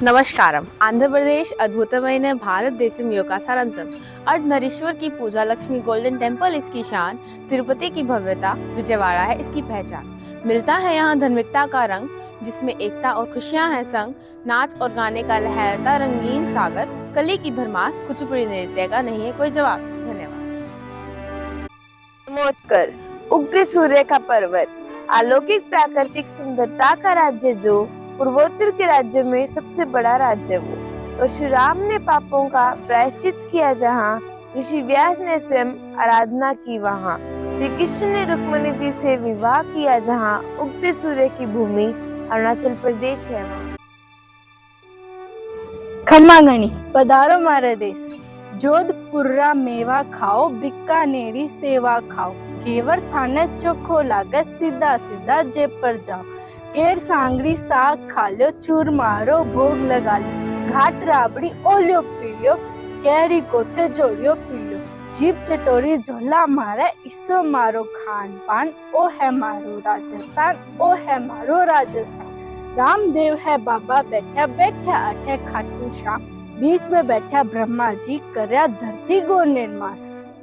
నమస్కారం. ఆంధ్రప్రదేశ్ అద్భుతమైన భారతదేశం యొక్క సారాంశం. अर्धनारीश्वर की पूजा लक्ष्मी गोल्डन टेम्पल इसकी शान, तिरुपति की भव्यता, विजयवाड़ा है इसकी पहचान. मिलता है यहाँ धार्मिकता का रंग, जिसमें एकता और खुशियाँ हैं संग. नाच और गाने का लहरता रंगीन सागर, कली की भरमार, कुचिपुड़ी नृत्य का नहीं है कोई जवाब. धन्यवाद. नमस्कार. उगते सूर्य का पर्वत, अलौकिक प्राकृतिक सुंदरता का राज्य जो पूर्वोत्तर के राज्यों में सबसे बड़ा राज्य वो. परशुराम ने पापों का प्रायश्चित किया जहाँ, ऋषि व्यास ने स्वयं आराधना की वहाँ. श्री कृष्ण ने रुक्मिणी जी से विवाह किया जहाँ, उगते सूर्य की भूमि अरुणाचल प्रदेश है वहाँ. खम्मागणी पधारो मारे देश, जोधपुरा मेवा खाओ, बीकानेरी सेवा खाओ, घेवर थाने चोखो लागे, सीधा सीधा जेब पर जाओ. केर सांगड़ी साग खा लो, चूर मारो भोग लगा लो, घाट Rabri oleo P low, carry कोथे जोड़ियो P low, jeep चटोरी झोला मारे, इसो मारो खान पान, ओ है मारो राजस्थान, ओ है मारो राजस्थान. रामदेव है बाबा बैठा बैठा अठे खाटू श्याम, बीच में बैठा ब्रह्मा जी करया धरती गो निर्माण.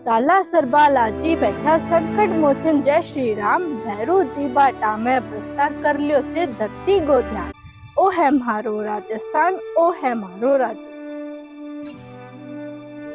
साला सरबालाजी बैठा संकट मोचन जय श्री राम, भैरू जी बाटा में बस्ता कर लियो थे धरती गो ध्यान. ओ है मारो राजस्थान, ओ है मारो राजस्थान.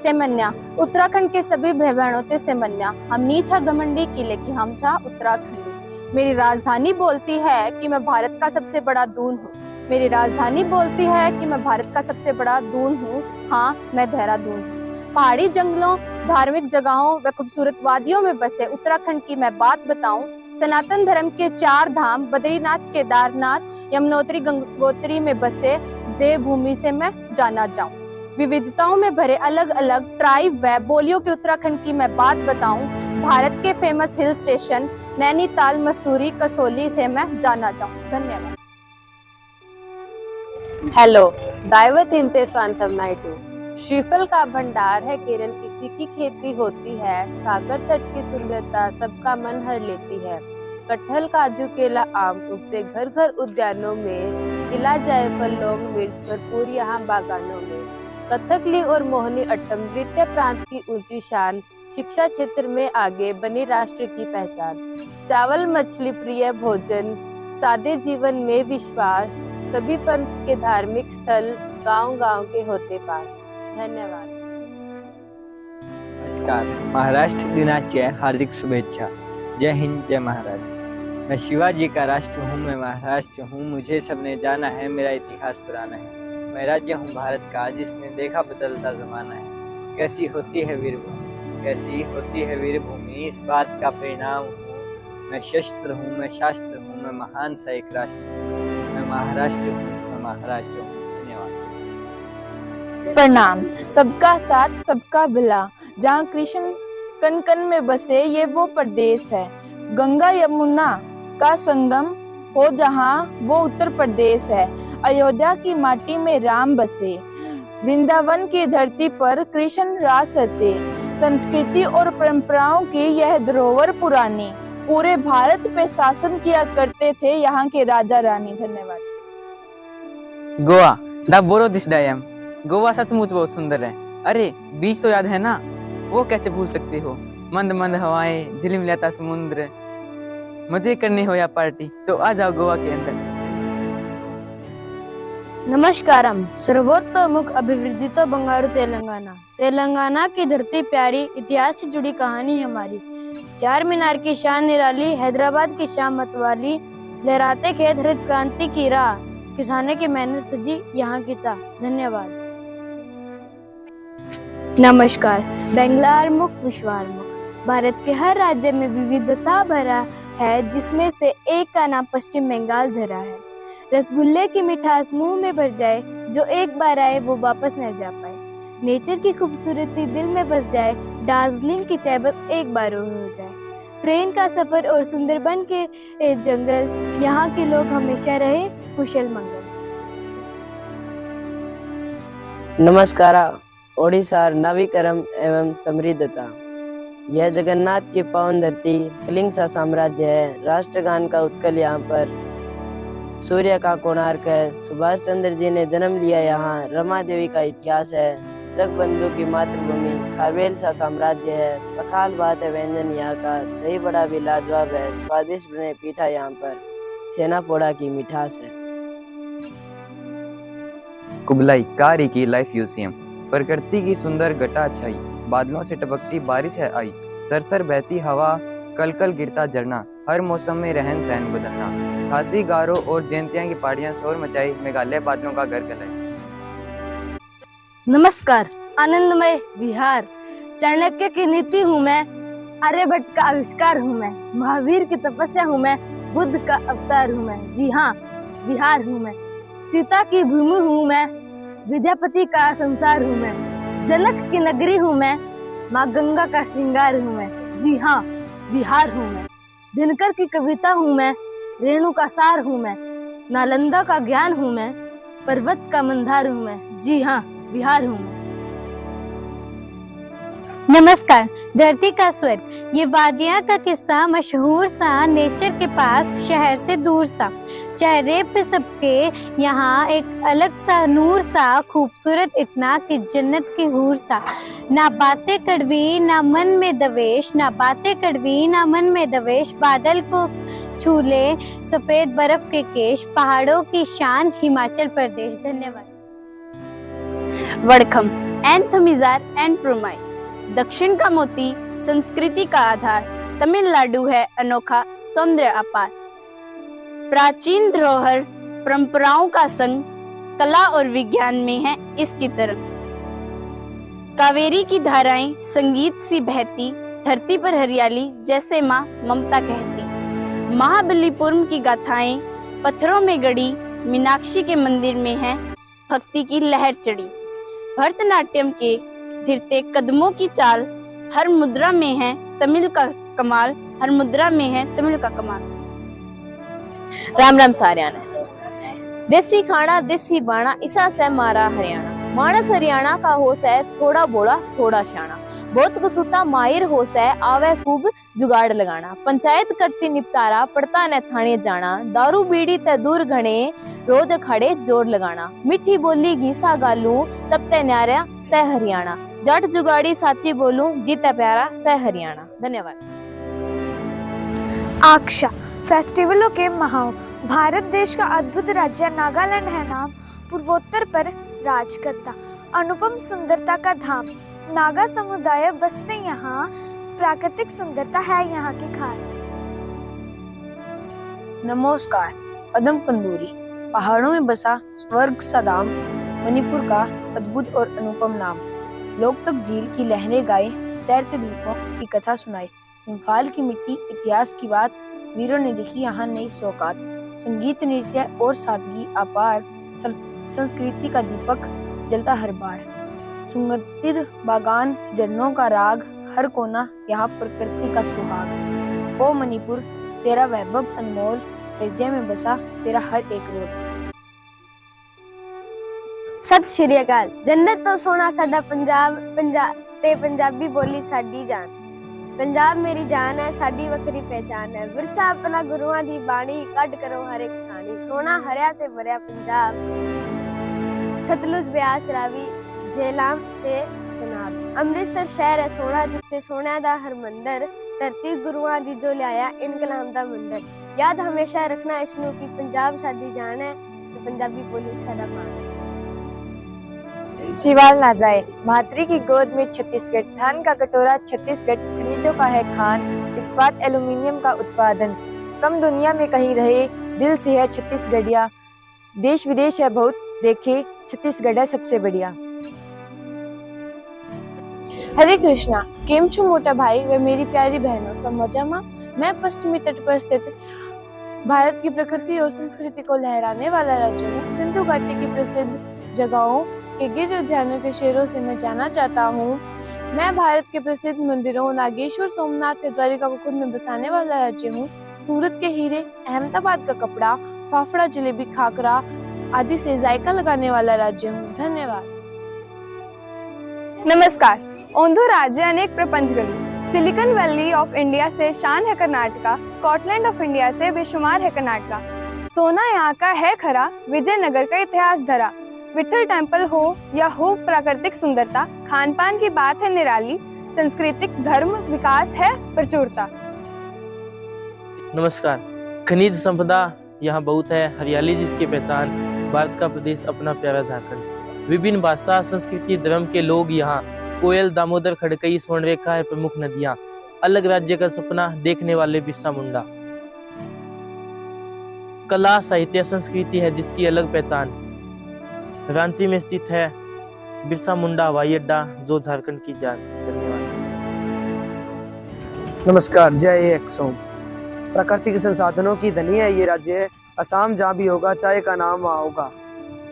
सेमन्या उत्तराखंड के सभी भाई बहनों ते सेमन्या, हम नीचा घमंडी किले की हम था उत्तराखंडी. मेरी राजधानी बोलती है कि मैं भारत का सबसे बड़ा दून हूँ. मेरी राजधानी बोलती है कि मैं भारत का सबसे बड़ा दून हूँ. हाँ, मैं देहरादून हूँ. पहाड़ी जंगलों, धार्मिक जगहों व खूबसूरत वादियों में बसे उत्तराखंड की मैं बात बताऊं. सनातन धर्म के 4 धाम बद्रीनाथ, केदारनाथ, यमुनोत्री, गंगोत्री में बसे देवभूमि से मैं जाना जाऊं. विविधताओं में भरे अलग अलग ट्राइब व बोलियों के उत्तराखंड की मैं बात बताऊं. भारत के famous hill station Nainital, Mussoorie, Kasauli से मैं जाना जाऊं. धन्यवाद. हेलो, दैवत हिलते स्वांतम नाइटू. श्रीफल का भंडार है केरल, इसी की खेती होती है. सागर तट की सुंदरता सबका मन हर लेती है. कटहल, काजू, केला, आम उगते घर घर उद्यानों में. इला, जायफल, लौंग, मिर्च भरपूर यहाँ बागानों में. कथकली और मोहिनी अट्टम नृत्य प्रांत की ऊंची शान. शिक्षा क्षेत्र में आगे बनी राष्ट्र की पहचान. चावल मछली प्रिय भोजन, सादे जीवन में विश्वास. सभी पंथ के धार्मिक स्थल गांव गांव के होते पास. धन्यवाद. नमस्कार. महाराष्ट्र दिनाची हार्दिक शुभेच्छा. जय हिंद, जय महाराष्ट्र. मैं शिवाजी का राष्ट्र हूँ, मैं महाराष्ट्र हूँ. मुझे सबने जाना है, मेरा इतिहास पुराना है. मैं राज्य हूँ भारत का, जिसमें देखा बदलता जमाना है. कैसी होती है वीरभूमि, कैसी होती है वीरभूमि, इस बात का परिणाम हूँ. मैं शस्त्र हूँ, मैं शास्त्र हूँ, मैं महान सा एक राष्ट्र हूँ. मैं महाराष्ट्र हूँ, मैं महाराष्ट्र हूँ. प्रणाम. सबका साथ सबका भला, जहाँ कृष्ण कण कण में बसे ये वो प्रदेश है. गंगा यमुना का संगम हो जहाँ, वो उत्तर प्रदेश है. अयोध्या की माटी में राम बसे, वृंदावन की धरती पर कृष्ण रास रचे. संस्कृति और परंपराओं की यह धरोहर पुरानी, पूरे भारत पे शासन किया करते थे यहाँ के राजा रानी. धन्यवाद. गोवा, द बोरोदिस डैम. गोवा सचमुच बहुत सुंदर है. अरे बीच तो याद है ना, वो कैसे भूल सकते हो. मंद मंद हवाएं, झिलमिलाता समुद्र. मजे करने हो या पार्टी तो आ जाओ गोवा के अंदर. नमस्कारम. सर्वोत्तोमुख अभिवृद्धि तो बंगारू तेलंगाना. तेलंगाना की धरती प्यारी, इतिहास से जुड़ी कहानी हमारी. चार मीनार की शान निराली, हैदराबाद की शान मतवाली. लहराते खेत हरित क्रांति की राह, किसानों की मेहनत सजी यहाँ की चाह. धन्यवाद. नमस्कार. बेंगलारमुख विश्वारमुख. भारत के हर राज्य में विविधता भरा है, जिसमें से एक का नाम पश्चिम बंगाल धरा है. रसगुल्ले की मिठास मुंह में भर जाए, जो एक बार आए वो वापस न जा पाए. नेचर की खूबसूरती दिल में बस जाए, दार्जिलिंग की चाय बस एक बार और हो जाए. ट्रेन का सफर और सुंदरबन के जंगल, यहाँ के लोग हमेशा रहे कुशल मंगल. नमस्कार. ओडिशा नवीकरण एवं समृद्धता. यह जगन्नाथ की पावन धरती कलिंग सा साम्राज्य है. राष्ट्रगान का उत्कल यहाँ पर सूर्य का कोणार्क है। सुभाष चंद्र जी ने जन्म लिया यहाँ। रमा देवी का इतिहास है। जगबंधु की मातृभूमि खारवेल सा साम्राज्य है। पखाल बात है व्यंजन यहाँ का। दही बड़ा भी लाजवाब है। स्वादिष्ट बने पीठा यहाँ पर। छेना पोड़ा की मिठास है। कुबलाई कारी की लाइफ म्यूजियम। प्रकृति की सुंदर घटा छाई, बादलों से टपकती बारिश है आई, सरसर बहती हवा, कल कल गिरता झरना, हर मौसम में रहन सहन बदलना। खासी, गारो और जयंतिया की पहाड़ियां शोर मचाई, मेघालय बादलों का घर कहलाए। नमस्कार। आनंदमय बिहार। चाणक्य की नीति हूँ मैं, आर्यभट्ट का आविष्कार हूँ मैं, महावीर की तपस्या हूँ मैं, बुद्ध का अवतार हूँ मैं। जी हाँ, बिहार हूँ मैं। सीता की भूमि हूँ मैं, विद्यापति का संसार हूँ मैं, जनक की नगरी हूँ मैं, माँ गंगा का श्रृंगार हूँ मैं। जी हाँ, बिहार हूँ मैं। दिनकर की कविता हूँ मैं, रेणु का सार हूँ मैं, नालंदा का ज्ञान हूँ मैं, पर्वत का मंदार हूँ मैं। जी हाँ, बिहार हूँ मैं। नमस्कार। धरती का स्वर्ग, ये वादियां का किस्सा मशहूर सा, नेचर के पास शहर से दूर सा, चेहरे पे सबके यहाँ एक अलग सा नूर सा, खूबसूरत इतना कि जन्नत की हूर सा। ना बातें कड़वी ना मन में दवेश, ना बातें कड़वी ना मन में दवेश, बादल को छूले सफेद बर्फ के केश, पहाड़ों की शान हिमाचल प्रदेश। धन्यवाद। वड़खम, एंथमिजार एंड प्रोमाई। दक्षिण का मोती, संस्कृति का आधार, तमिलनाडु है अनोखा, सौंदर्य अपार। प्राचीन धरोहर, परंपराओं का संग, कला और विज्ञान में है इसकी तरंग। कावेरी की धाराएं संगीत सी बहती, धरती पर हरियाली जैसे माँ ममता कहती। महाबलीपुरम की गाथाएं पत्थरों में गढ़ी, मीनाक्षी के मंदिर में है भक्ति की लहर चढ़ी। भरतनाट्यम के धीरते कदमों की चाल, हर मुद्रा में है तमिल का कमाल, हर मुद्रा में है तमिल का कमाल। राम राम सारिया ने। देसी खाना देसी बाणा, इसा से मारा हरियाणा। मानस हरियाणा का होश है, थोड़ा बोला थोड़ा शाना। बहुत कुसुता माहिर होश है, आवे खूब जुगाड़ लगाना। पंचायत करती निपटारा, पड़ता न थाने जाना। दारू बीड़ी ते दूर घने, रोज अखाड़े जोर लगाना। मीठी बोली गीसा गालू, सब ते न्यारा सह हरियाणा। जट जुगाड़ी साची बोलूं, जीता प्यारा सह हरियाणा। धन्यवाद। आक्षा, फेस्टिवलों के महाव। भारत देश का अद्भुत राज्य नागालैंड है नाम, पूर्वोत्तर पर राज करता, अनुपम सुंदरता का धाम। नागा समुदाय बसते यहाँ, प्राकृतिक सुंदरता है यहाँ की खास। नमस्कार। अदम कंदूरी, पहाड़ों में बसा स्वर्ग सा धाम, मणिपुर का अद्भुत और अनुपम नाम। लोग तक झील की लहरें गाए, तैरते द्वीपों की कथा सुनाई। इम्फाल की मिट्टी इतिहास की बात, वीरों ने लिखी यहाँ नई सौगात। संगीत नृत्य और सादगी अपार, संस्कृति का दीपक जलता हर बार। सुगंधित बागान, झरनों का राग, हर कोना यहाँ प्रकृति का सुहाग। ओ मणिपुर, तेरा वैभव अनमोल, हृदय में बसा तेरा हर एक रोल। सत श्री अकाल। जन्नत तो सोना साडा पंजाब, ते पंजाबी बोली साडी जान। पंजाब मेरी जान है, साडी वखरी पहचान है। विरसा अपना गुरुआं दी बाणी, कड करो हर एक कहानी। सोना हरिया ते भरिया पंजाब, सतलुज ब्यास रावी, झेलाम ते जनाब। अमृतसर शहर है सोना, जिथे सोना दा हर मंदिर। धरती गुरुआं दी जो लियाया इनकलाब दा मंदिर। याद हमेशा रखना इसनू की पंजाब साडी जान है, ते पंजाबी बोली साडा मान है। शिवाल ना जाए, मातरी की गोद में छत्तीसगढ़। धान का कटोरा छत्तीसगढ़, खनिजों का है खान। इस्पात एल्यूमिनियम का उत्पादन, कम दुनिया में कहीं रहे, दिल से है छत्तीसगढ़िया। देश विदेश है बहुत देखे, छत्तीसगढ़ है सबसे बढ़िया। हरे कृष्णा। केम छू मोटा भाई व मेरी प्यारी बहनों, सब मजामा। मैं पश्चिमी तट पर स्थित भारत की प्रकृति और संस्कृति को लहराने वाला राज्य हूँ। सिंधु घाटी की प्रसिद्ध जगहों के गिर उद्यानों के शेरों से मैं जाना चाहता हूँ। मैं भारत के प्रसिद्ध मंदिरों नागेश्वर, सोमनाथ से द्वारिका को खुद में बसाने वाला राज्य हूँ। सूरत के हीरे, अहमदाबाद का कपड़ा, फाफड़ा, जलेबी, खाकरा आदि से जायका लगाने वाला राज्य हूँ। धन्यवाद। नमस्कार। ओंधो राज्य अनेक प्रपंच गली। सिलिकॉन वैली ऑफ इंडिया से शान है कर्नाटका, स्कॉटलैंड ऑफ इंडिया से बेशुमार है कर्नाटका। सोना यहाँ का है खरा, विजयनगर का इतिहास धरा। विठल टेम्पल हो या हो प्राकृतिक सुंदरता, खान पान की बात है निराली, सांस्कृतिक धर्म विकास है प्रचुरता। नमस्कार। खनिज संपदा यहाँ बहुत है, हरियाली जिसकी पहचान, भारत का प्रदेश अपना प्यारा झारखंड। विभिन्न भाषा संस्कृति धर्म के लोग यहाँ, कोयल दामोदर खड़कई स्वर्णरेखा है प्रमुख नदियाँ, अलग राज्य का सपना देखने वाले बिरसा मुंडा। कला साहित्य संस्कृति है जिसकी अलग पहचान, रांची में स्थित है बिरसा मुंडा हवाई अड्डा जो झारखंड की जान। धन्यवाद। नमस्कार। जय एक्सोम। प्राकृतिक संसाधनों की धनी है ये राज्य, असम जहाँ भी होगा चाय का नाम वहाँ होगा।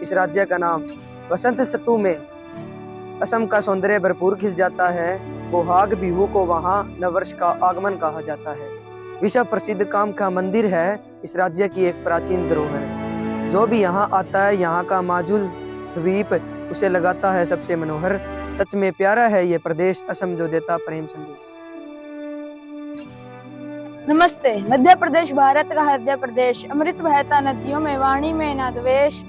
इस राज्य का नाम वसंत ऋतु में असम का सौंदर्य भरपूर खिल जाता है। बोहाग बिहू को वहाँ नववर्ष का आगमन कहा जाता है। विश्व प्रसिद्ध कामाख्या मंदिर है इस राज्य की एक प्राचीन धरोहर। जो भी यहाँ आता है यहाँ का माजुल द्वीप उसे लगाता है सबसे मनोहर। सच में प्यारा है ये प्रदेश, असम जो देता प्रेम संदेश। नमस्ते। मध्य प्रदेश भारत का हृदय प्रदेश, अमृत बहता नदियों में, वाणी में ना द्वेष,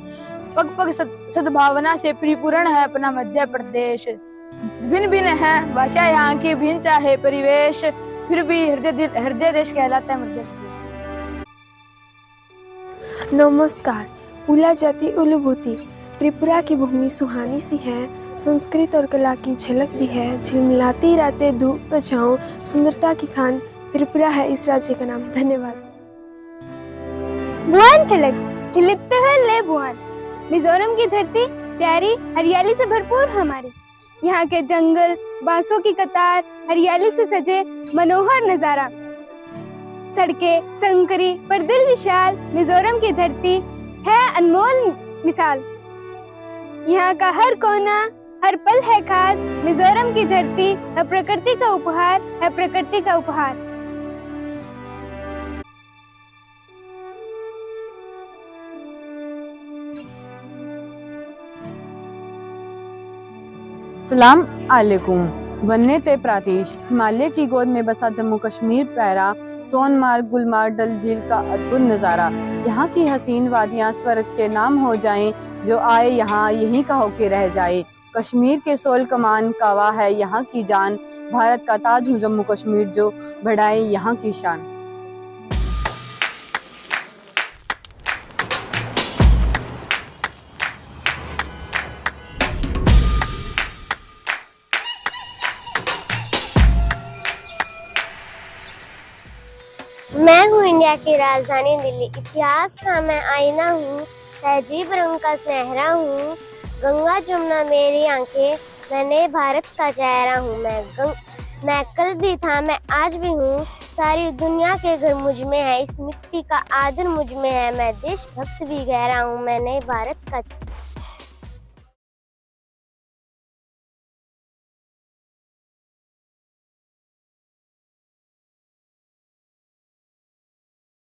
पग पग सद्भावना से परिपूर्ण है अपना मध्य प्रदेश। भिन्न भिन्न है भाषा यहाँ की, भिन्न चाहे परिवेश, फिर भी हृदय देश कहलाता है मध्य प्रदेश। नमस्कार। उला जाति उलूभूति, त्रिपुरा की भूमि सुहानी सी है, संस्कृत और कला की झलक भी है। झिलमिलाती रातें धूप में छाँव, सुंदरता की खान त्रिपुरा है इस राज्य का नाम। धन्यवाद। बुआन थिलक, थिलिप्त है ले बुआन। मिजोरम की धरती प्यारी, हरियाली से भरपूर हमारी। यहाँ के जंगल, बांसों की कतार, हरियाली से सजे मनोहर नजारा। सड़कें संकरी पर दिल विशाल, मिजोरम की धरती है अनमोल मिसाल। यहाँ का हर कोना हर पल है खास, मिजोरम की धरती है प्रकृति का उपहार, है प्रकृति का उपहार। सलाम अलैकुम। वन्य ते प्रातीश, हिमालय की गोद में बसा जम्मू कश्मीर प्यारा, सोनमार्ग गुलमार्ग डल झील का अद्भुत नज़ारा। यहाँ की हसीन वादियाँ स्वर्ग के नाम हो जाएं, जो आए यहाँ यहीं का होके रह जाए। कश्मीर के सोल कमान कावा है यहाँ की जान, भारत का ताज हूँ जम्मू कश्मीर जो बढ़ाए यहाँ की शान। मैं हूँ इंडिया की राजधानी दिल्ली, इतिहास का मैं आईना हूँ, तहजीब रंग का सुनहरा हूँ। गंगा जमुना मेरी आंखें, मैं नए भारत का चेहरा हूँ। मैं कल भी था, मैं आज भी हूँ, सारी दुनिया के घर मुझ में है, इस मिट्टी का आदर मुझ में है। मैं देशभक्त भी गहरा हूँ, मैं नए भारत का